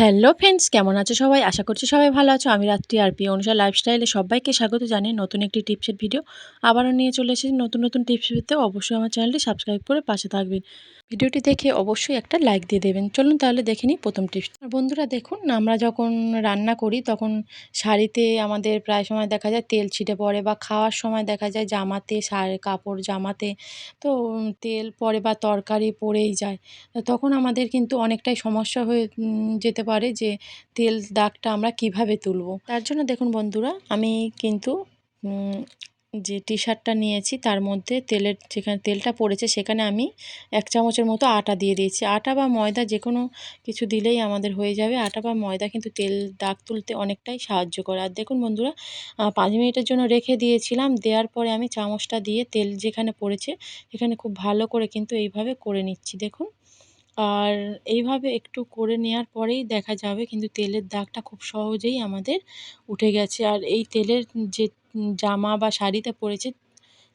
Hello friends, কেমন আছো সবাই? আশা করছি সবাই ভালো আছো। আমি রাত্রি আর পি অনুষা লাইফস্টাইলে সবাইকে স্বাগত জানিয়ে নতুন একটি টিপসের ভিডিও আবারও নিয়ে চলে এসেছি। নতুন টিপস পেতে অবশ্যই আমার চ্যানেলটি সাবস্ক্রাইব করে পাশে থাকবেন। ভিডিওটি দেখে অবশ্যই একটা লাইক দিয়ে দেবেন। চলুন তাহলে দেখে নিই প্রথম টিপস। বন্ধুরা দেখুন, আমরা যখন রান্না করি তখন শাড়িতে আমাদের প্রায় সময় দেখা যায় তেল ছিটে পড়ে, বা খাওয়ার সময় দেখা যায় জামাতে, কাপড় জামাতে তো তেল পড়ে বা তরকারি পড়েই যায়। তখন আমাদের কিন্তু অনেকটাই সমস্যা হয়ে যেতে পারে যে তেল দাগটা আমরা কিভাবে তুলব। তার জন্য দেখুন বন্ধুরা, আমি কিন্তু যে টি শার্টটা নিয়েছি তার মধ্যে যেখানে তেলটা পড়েছে সেখানে আমি 1 চামচের মতো আটা দিয়ে দিয়েছি। আটা বা ময়দা যে কোনো কিছু দিলেই আমাদের হয়ে যাবে। আটা বা ময়দা কিন্তু তেল দাগ তুলতে অনেকটাই সাহায্য করে। আর দেখুন বন্ধুরা, 5 মিনিটের জন্য রেখে দিয়েছিলাম। দেওয়ার পরে আমি চামচটা দিয়ে তেল যেখানে পড়েছে সেখানে খুব ভালো করে কিন্তু এইভাবে করে নিচ্ছি দেখুন। আর এইভাবে একটু করে নেওয়ার পরেই দেখা যাবে কিন্তু তেলের দাগটা খুব সহজেই আমাদের উঠে গেছে। আর এই তেলের যে জামা বা শাড়িতে পড়েছে,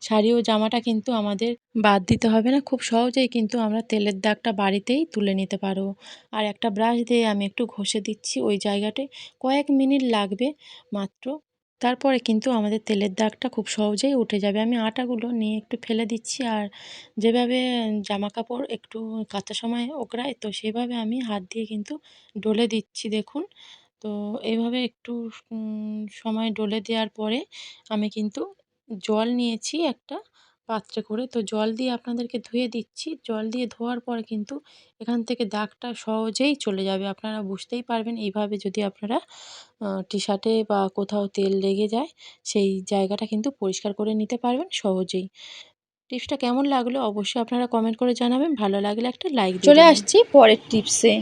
শাড়ি ও জামাটা কিন্তু আমাদের বাদ দিতে হবে না। খুব সহজেই কিন্তু আমরা তেলের দাগটা বাড়িতেই তুলে নিতে পারবো। আর একটা ব্রাশ দিয়ে আমি একটু ঘষে দিচ্ছি ওই জায়গাটায়, কয়েক মিনিট লাগবে মাত্র। তারপরে কিন্তু আমাদের তেলের দাগটা খুব সহজেই উঠে যাবে। আমি আটাগুলো নিয়ে একটু ফেলে দিচ্ছি, আর যেভাবে জামা কাপড় একটু কাচার সময় ওকড়ায় তো সেভাবে আমি হাত দিয়ে কিন্তু ডলে দিচ্ছি দেখুন। তো এইভাবে একটু সময় ডলে দেওয়ার পরে আমি কিন্তু জল নিয়েছি একটা পাত্রে করে, তো জল দিয়ে আপনাদেরকে ধুয়ে দিচ্ছি। জল দিয়ে ধোয়ার পরে কিন্তু এখান থেকে দাগটা সহজেই চলে যাবে। আপনারা বুঝতেই পারবেন এইভাবে যদি আপনারা টি শার্টে বা কোথাও তেল লেগে যায় সেই জায়গাটা কিন্তু পরিষ্কার করে নিতে পারবেন সহজেই। টিপসটা কেমন লাগলো অবশ্যই আপনারা কমেন্ট করে জানাবেন। ভালো লাগলে একটা লাইক দিয়ে চলে দেবেন। আসছি পরের টিপসে।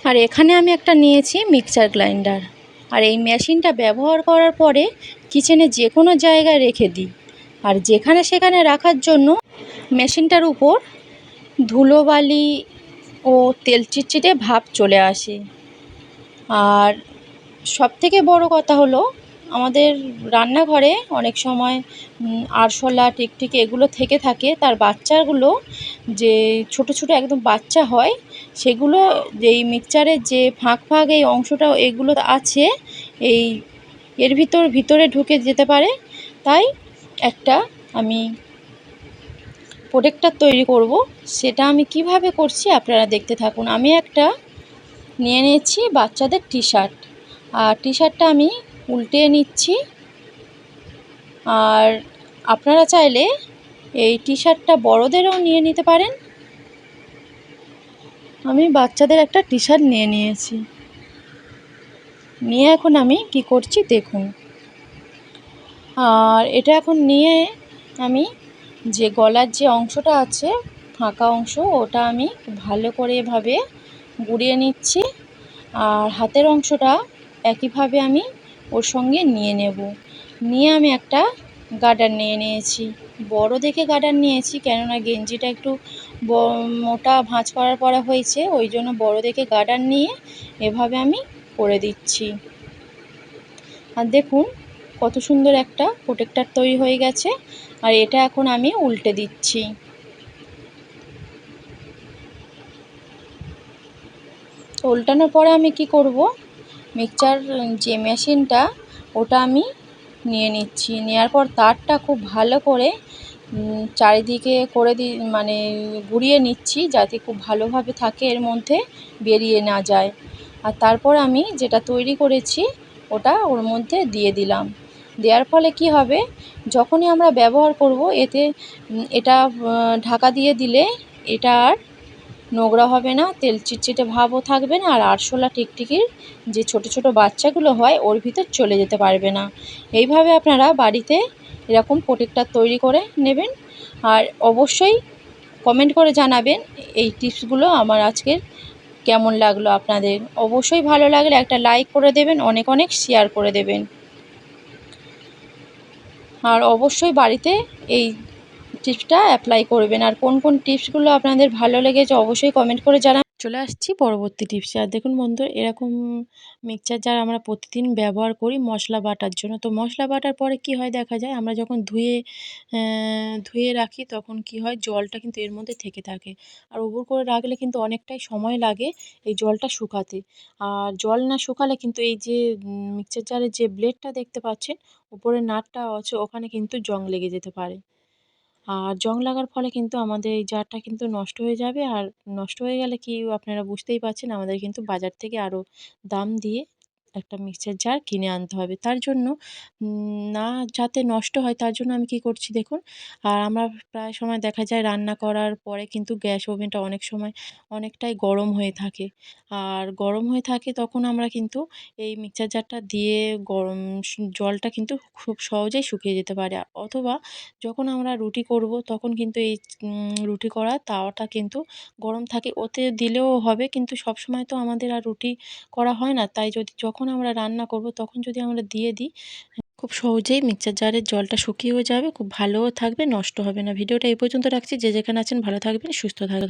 আর এখানে আমি একটা নিয়েছি মিক্সার গ্রাইন্ডার। আর এই মেশিনটা ব্যবহার করার পরে কিচেনে যে কোনো জায়গায় রেখে দিই। আর যেখানে সেখানে রাখার জন্য মেশিনটার উপর ধুলোবালি ও তেল চিটচিটে ভাব চলে আসে। আর সবথেকে বড় কথা হলো, আমাদের রান্নাঘরে অনেক সময় আরশোলা টিকটিকি এগুলো থেকে থাকে। তার বাচ্চাগুলো যে ছোট ছোট একদম বাচ্চা হয়, সেগুলো এই মিক্সচারের যে ফাঁক এই অংশটা এগুলো আছে, এই এর ভিতরে ঢুকে যেতে পারে। তাই একটা আমি প্রোটেক্টর তৈরি করব। সেটা আমি কিভাবে করছি আপনারা দেখতে থাকুন। আমি একটা নিয়ে নিচ্ছি বাচ্চাদের টি শার্ট, আর টি শার্টটা আমি উল্টে নিচ্ছি। আর আপনারা চাইলে এই টি শার্টটা বড়দেরও নিয়ে নিতে পারেন। আমি বাচ্চাদের একটা টি শার্ট নিয়ে নিয়েছি। নিয়ে এখন আমি কি করছি দেখুন। আর এটা এখন নিয়ে আমি যে গলার যে অংশটা আছে ফাঁকা অংশ, ওটা আমি ভালো করে এভাবে গুঁড়িয়ে নিচ্ছি। আর হাতের অংশটা একইভাবে আমি ওর সঙ্গে নিয়ে নেব। নিয়ে আমি একটা গার্ডার নিয়ে নিয়েছি, বড় দেখে গার্ডার নিয়েছি, কেননা গেঞ্জিটা একটু মোটা ভাঁজ করার পরে হয়েছে, ওই জন্য বড় দেখে গার্ডার নিয়ে এভাবে আমি করে দিচ্ছি। আর দেখুন কত সুন্দর একটা প্রোটেক্টর তৈরি হয়ে গেছে। আর এটা এখন আমি উল্টে দিচ্ছি। উল্টানোর পরে আমি কি করব, মিক্সচার যে মেশিনটা ওটা আমি নিয়ে নিচ্ছি। নেওয়ার পর তারটা খুব ভালো করে চারিদিকে করে মানে ঘুরিয়ে নিচ্ছি, যাতে খুব ভালোভাবে থাকে, এর মধ্যে বেরিয়ে না যায়। আর তারপর আমি যেটা তৈরি করেছি ওটা ওর মধ্যে দিয়ে দিলাম। দেওয়ার ফলে কি হবে, যখনই আমরা ব্যবহার করব এতে এটা ঢাকা দিয়ে দিলে এটা আর নোংরা হবে না, তেল চিটচিটে ভাবও থাকবে না, আর আরশোলা টিকটিকির যে ছোট ছোট বাচ্চাগুলো হয় ওর ভিতর চলে যেতে পারবে না। এইভাবে আপনারা বাড়িতে এরকম প্রোটেক্টর তৈরি করে নেবেন। আর অবশ্যই কমেন্ট করে জানাবেন এই টিপসগুলো আমার আজকের কেমন লাগলো আপনাদের। অবশ্যই ভালো লাগলে একটা লাইক করে দেবেন, অনেক অনেক শেয়ার করে দেবেন। আর অবশ্যই বাড়িতে এই টিপসটা অ্যাপ্লাই করবেন। আর কোন কোন টিপসগুলো আপনাদের ভালো লেগেছে অবশ্যই কমেন্ট করে জানাবেন। চলে আসছি পরবর্তী টিপসে। আর দেখুন বন্ধুরা, এরকম মিক্সচার জার আমরা প্রতিদিন ব্যবহার করি মশলা বাটার জন্য। তো মশলা বাটার পরে কি হয় দেখা যায়, আমরা যখন ধুয়ে রাখি তখন কি হয়, জলটা কিন্তু এর মধ্যে থেকে থাকে। আর উবুড় করে রাখলে কিন্তু অনেকটাই সময় লাগে এই জলটা শুকাতে। আর জল না শুকালে কিন্তু এই যে মিক্সচার জারের যে ব্লেডটা দেখতে পাচ্ছেন, উপরের নাটটা আছে, ওখানে কিন্তু জং লেগে যেতে পারে। আর জং লাগার ফলে কিন্তু আমাদের এই জারটা কিন্তু নষ্ট হয়ে যাবে। আর নষ্ট হয়ে গেলে কি, আপনারা বুঝতেই পারছেন, আমাদের কিন্তু বাজার থেকে আরও দাম দিয়ে একটা মিক্সচার জার কিনে আনতে হবে। তার জন্য না যাতে নষ্ট হয় তার জন্য আমি কী করছি দেখুন। আর আমরা প্রায় সময় দেখা যায় রান্না করার পরে কিন্তু গ্যাস ওভেনটা অনেক সময় অনেকটাই গরম হয়ে থাকে। আর গরম হয়ে থাকে তখন আমরা কিন্তু এই মিক্সচার জারটা দিয়ে গরম জলটা কিন্তু খুব সহজেই শুকিয়ে যেতে পারে। অথবা যখন আমরা রুটি করব তখন কিন্তু এই রুটি করার তাওয়াটা কিন্তু গরম থাকে, ওতে দিলেও হবে, কিন্তু সবসময় তো আমাদের আর রুটি করা হয় না। তাই যখন আমরা রান্না করব তখন যদি আমরা দিয়ে দিই, খুব সহজেই মিক্সচার জারের জলটা শুকিয়েও যাবে, খুব ভালোও থাকবে, নষ্ট হবে না। ভিডিওটা এই পর্যন্ত রাখছি। যে যেখানে আছেন ভালো থাকবেন, সুস্থ থাকবেন।